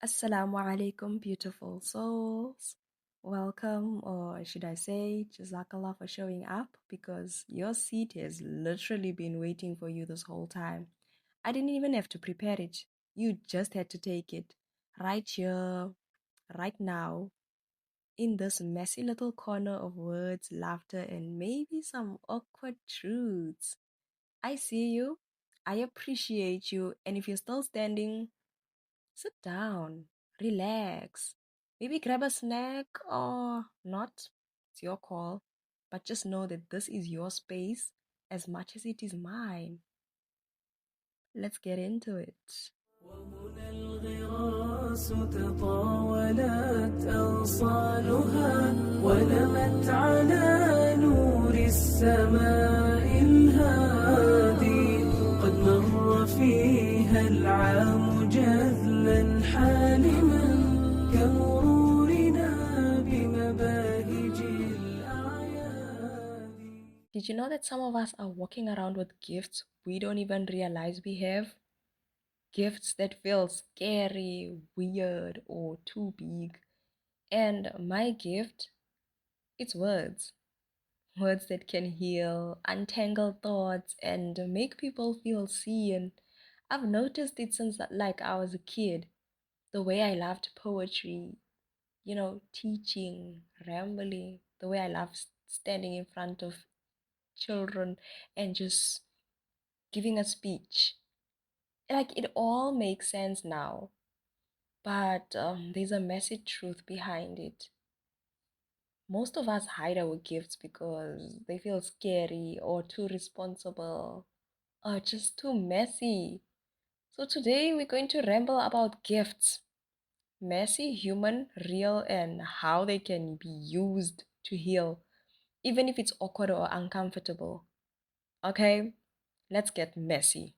Assalamu alaikum, beautiful souls. Welcome, or should I say, Jazakallah for showing up because your seat has literally been waiting for you this whole time. I didn't even have to prepare it. You just had to take it right here, right now, in this messy little corner of words, laughter, and maybe some awkward truths. I see you. I appreciate you. And if you're still standing, sit down, relax. Maybe grab a snack or not. It's your call. But just know that this is your space as much as it is mine. Let's get into it. وهنا الغراس تطاولت أغصانها ونمت على نور السماء الهادي قد مر فيها العام جذلا حالما كمرورنا بمباهج الأعياد. Did you know that some of us are walking around with gifts we don't even realize we have? Gifts that feel scary, weird, or too big. And my gift, it's words. Words that can heal, untangle thoughts, and make people feel seen. I've noticed it since like I was a kid. The way I loved poetry, teaching, rambling, the way I love standing in front of children and just giving a speech. Like it all makes sense now, but there's a messy truth behind it. Most of us hide our gifts because they feel scary or too responsible or just too messy. So today we're going to ramble about gifts. Messy, human, real, and how they can be used to heal, even if it's awkward or uncomfortable. Okay, let's get messy.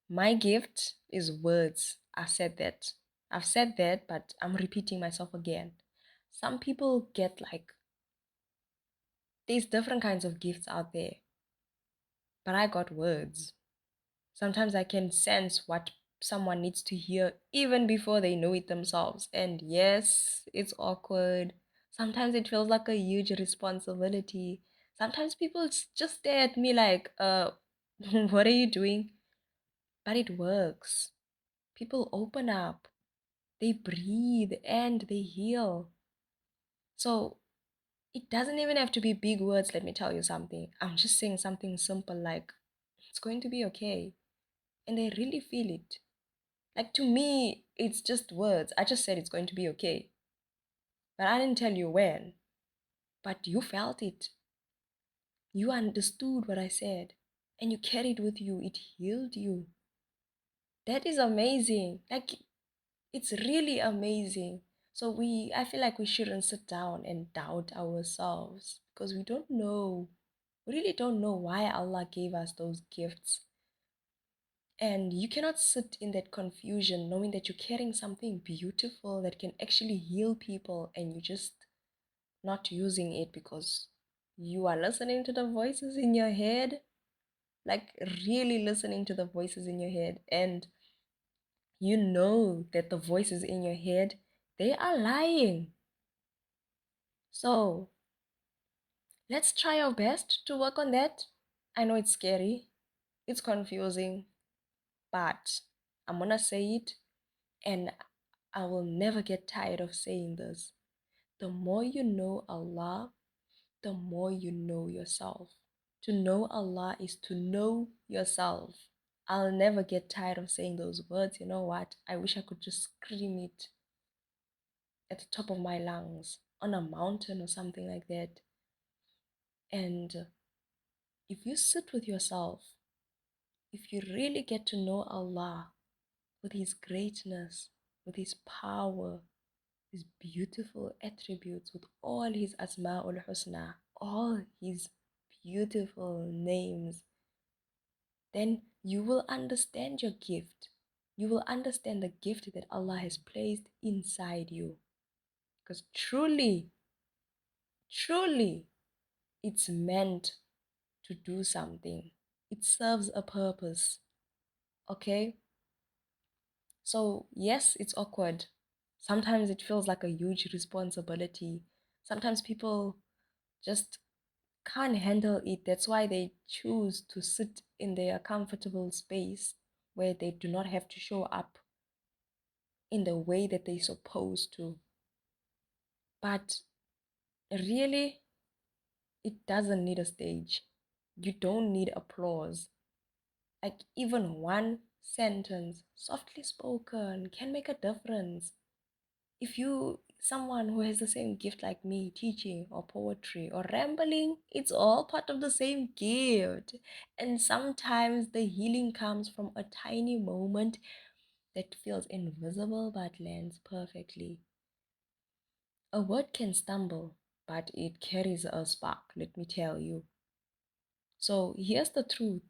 My gift is words. I've said that, but I'm repeating myself again. Some people get like, there's different kinds of gifts out there, but I got words. Sometimes I can sense what someone needs to hear even before they know it themselves. And yes, it's awkward. Sometimes it feels like a huge responsibility. Sometimes people just stare at me like, what are you doing? But it works. People open up, they breathe, and they heal. So it doesn't even have to be big words, let me tell you something. I'm just saying something simple like, it's going to be okay. And they really feel it. Like to me, it's just words. I just said it's going to be okay. But I didn't tell you when. But you felt it. You understood what I said. And you carried with you. It healed you. That is amazing. Like it's really amazing. So I feel like we shouldn't sit down and doubt ourselves because we don't know. We really don't know why Allah gave us those gifts. And you cannot sit in that confusion knowing that you're carrying something beautiful that can actually heal people and you're just not using it because you are listening to the voices in your head. Like, really listening to the voices in your head. And you know that the voices in your head, they are lying. So, let's try our best to work on that. I know it's scary, it's confusing, but I'm gonna say it and I will never get tired of saying this. The more you know Allah, the more you know yourself. To know Allah is to know yourself. I'll never get tired of saying those words. You know what? I wish I could just scream it at the top of my lungs on a mountain or something like that. And if you sit with yourself, if you really get to know Allah with His greatness, with His power, His beautiful attributes, with all His Asma'ul Husna, all His beautiful names, then you will understand your gift. You will understand the gift that Allah has placed inside you. Because truly, truly, it's meant to do something. It serves a purpose. Okay? So, yes, it's awkward. Sometimes it feels like a huge responsibility. Sometimes people just can't handle it. That's why they choose to sit in their comfortable space where they do not have to show up in the way that they're supposed to. But really, it doesn't need a stage. You don't need applause. Like, even one sentence, softly spoken, can make a difference. If you, someone who has the same gift like me, teaching or poetry or rambling, it's all part of the same gift. And sometimes the healing comes from a tiny moment that feels invisible but lands perfectly. A word can stumble, but it carries a spark, let me tell you. So here's the truth: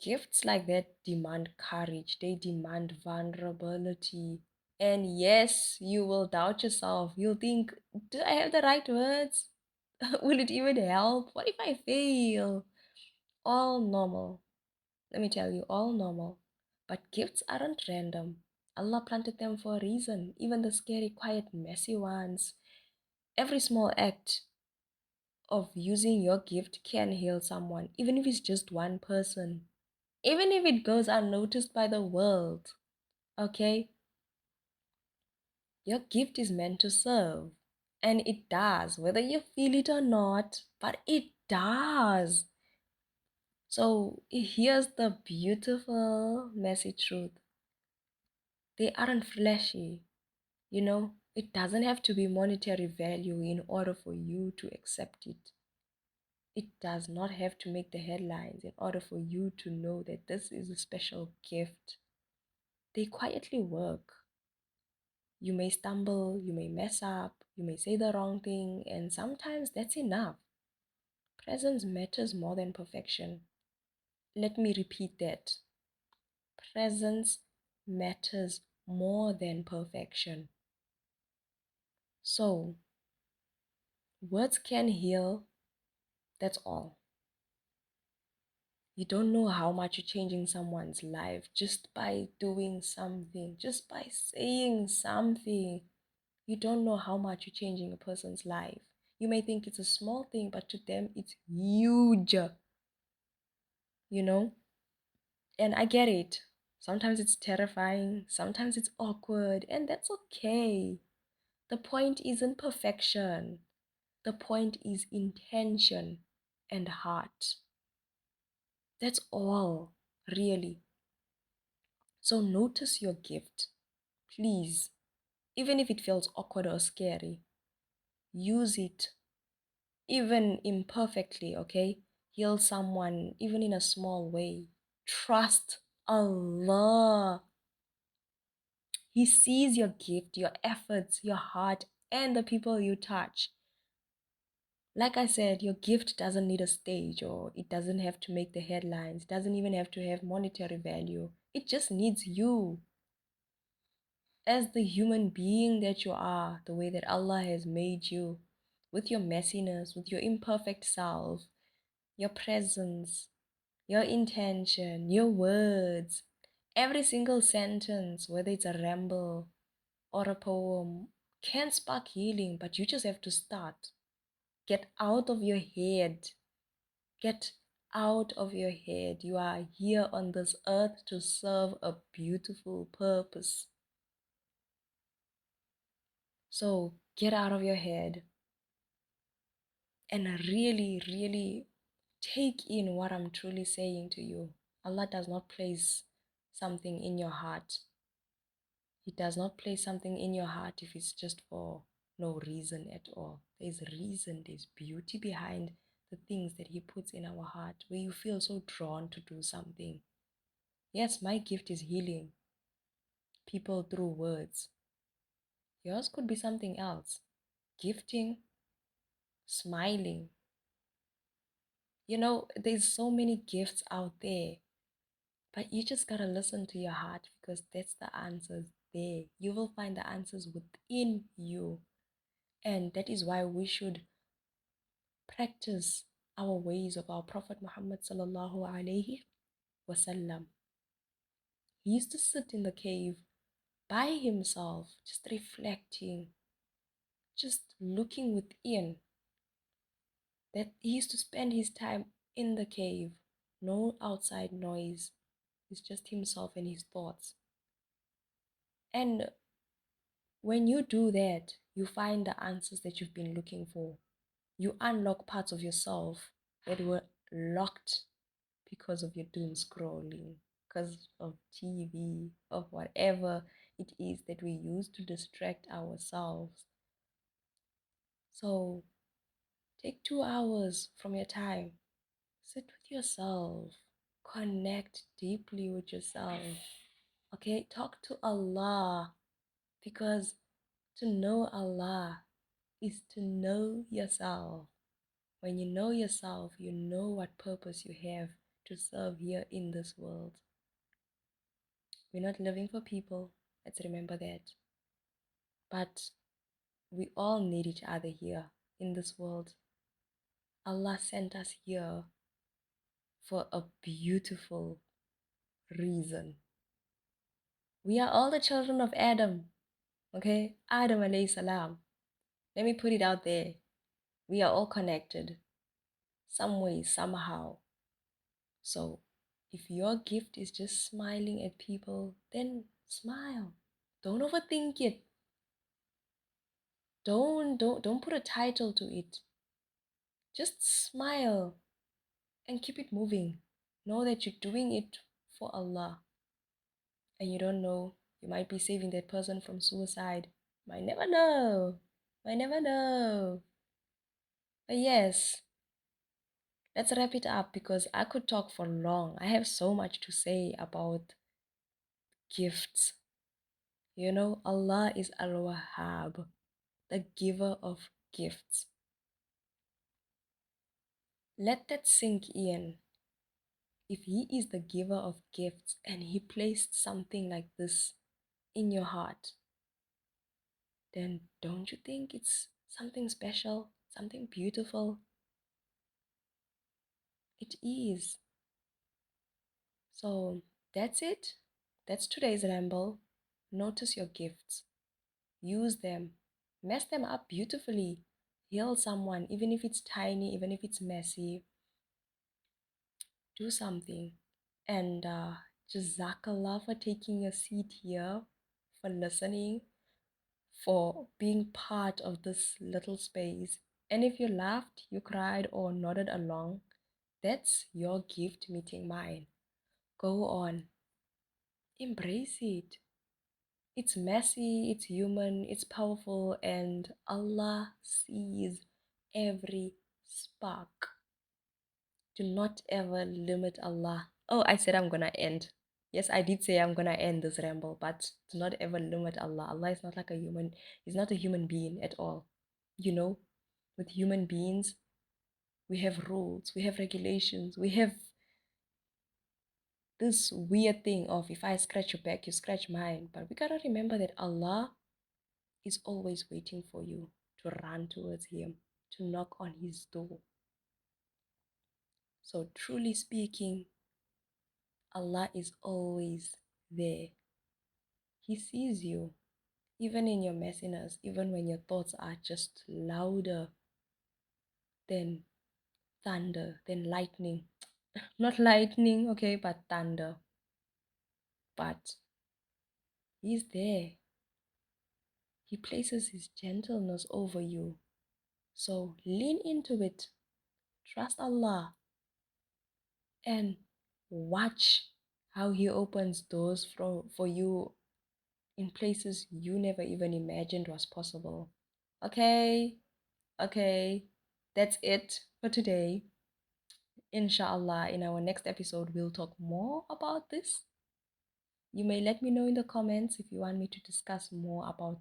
gifts like that demand courage, they demand vulnerability. And yes, you will doubt yourself. You'll think, do I have the right words? Will it even help? What if I fail? All normal. Let me tell you, all normal. But gifts aren't random. Allah planted them for a reason, even the scary, quiet, messy ones. Every small act of using your gift can heal someone, even if it's just one person, even if it goes unnoticed by the world. Okay? Your gift is meant to serve. And it does, whether you feel it or not, but it does. So here's the beautiful, messy truth: they aren't flashy. It doesn't have to be monetary value in order for you to accept it. It does not have to make the headlines in order for you to know that this is a special gift. They quietly work. You may stumble, you may mess up, you may say the wrong thing, and sometimes that's enough. Presence matters more than perfection. Let me repeat that. Presence matters more than perfection. So, words can heal, that's all. You don't know how much you're changing someone's life just by doing something, just by saying something. You don't know how much you're changing a person's life. You may think it's a small thing, but to them, it's huge, you know? And I get it. Sometimes it's terrifying, sometimes it's awkward, and that's okay. The point isn't perfection, the point is intention and heart. That's all, really. So notice your gift, please. Even if it feels awkward or scary, use it, even imperfectly, okay? Heal someone, even in a small way. Trust Allah. He sees your gift, your efforts, your heart, and the people you touch. Like I said, your gift doesn't need a stage, or it doesn't have to make the headlines. It doesn't even have to have monetary value. It just needs you as the human being that you are, the way that Allah has made you, with your messiness, with your imperfect self, your presence, your intention, your words. Every single sentence, whether it's a ramble or a poem, can spark healing, but you just have to start. Get out of your head. Get out of your head. You are here on this earth to serve a beautiful purpose. So get out of your head and really, really take in what I'm truly saying to you. Allah does not place something in your heart. He does not place something in your heart if it's just for no reason at all. There's reason, there's beauty behind the things that He puts in our heart, where you feel so drawn to do something. Yes, my gift is healing people through words. Yours could be something else. Gifting, smiling. There's so many gifts out there, but you just gotta listen to your heart, because that's the answers there. You will find the answers within you. And that is why we should practice our ways of our Prophet Muhammad sallallahu alaihi wasallam. He used to sit in the cave by himself, just reflecting, just looking within. That he used to spend his time in the cave, no outside noise. It's just himself and his thoughts. And when you do that, you find the answers that you've been looking for. You unlock parts of yourself that were locked because of your doom scrolling, because of TV, of whatever it is that we use to distract ourselves. So take 2 hours from your time, sit with yourself, connect deeply with yourself. Okay, talk to Allah, because to know Allah is to know yourself. When you know yourself, you know what purpose you have to serve here in this world. We're not living for people, let's remember that. But we all need each other here in this world. Allah sent us here for a beautiful reason. We are all the children of Adam, okay? Adam alayhi salam. Let me put it out there. We are all connected, some way, somehow. So if your gift is just smiling at people, then smile. Don't overthink it. Don't put a title to it. Just smile and keep it moving. Know that you're doing it for Allah. And you don't know, you might be saving that person from suicide. Might never know. Might never know. But yes, let's wrap it up because I could talk for long. I have so much to say about gifts. You know, Allah is Al-Wahhab, the giver of gifts. Let that sink in. If He is the giver of gifts and He placed something like this in your heart, then don't you think it's something special, something beautiful? It is. So that's it. That's today's ramble. Notice your gifts, use them, mess them up beautifully, heal someone, even if it's tiny, even if it's messy. Do something. And Jazakallah for taking a seat here, for listening, for being part of this little space. And if you laughed, you cried, or nodded along, that's your gift meeting mine. Go on, embrace it. It's messy, it's human, it's powerful, and Allah sees every spark. Do not ever limit Allah. Oh, I said I'm gonna end. Yes, I did say I'm gonna end this ramble, but do not ever limit Allah. Allah is not like a human, He's not a human being at all. You know, with human beings, we have rules, we have regulations, we have this weird thing of if I scratch your back, you scratch mine. But we gotta remember that Allah is always waiting for you to run towards Him, to knock on His door. So, truly speaking, Allah is always there. He sees you, even in your messiness, even when your thoughts are just louder than thunder, than lightning. Not lightning, okay, but thunder. But He's there. He places His gentleness over you. So lean into it. Trust Allah and watch how He opens doors for you in places you never even imagined was possible. Okay, okay, that's it for today. Inshallah, in our next episode, we'll talk more about this. You may let me know in the comments if you want me to discuss more about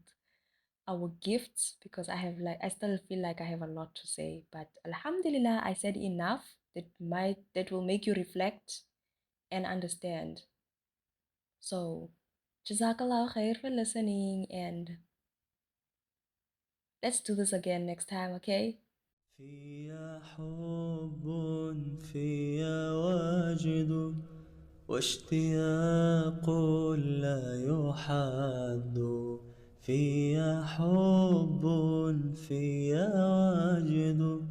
our gifts because I still feel like I have a lot to say. But Alhamdulillah, I said enough that will make you reflect and understand. So, Jazakallah khair for listening and let's do this again next time, okay? فيا حب فيا واجد واشتياق لا يحد، في حب، في وجد،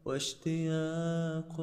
واشتياق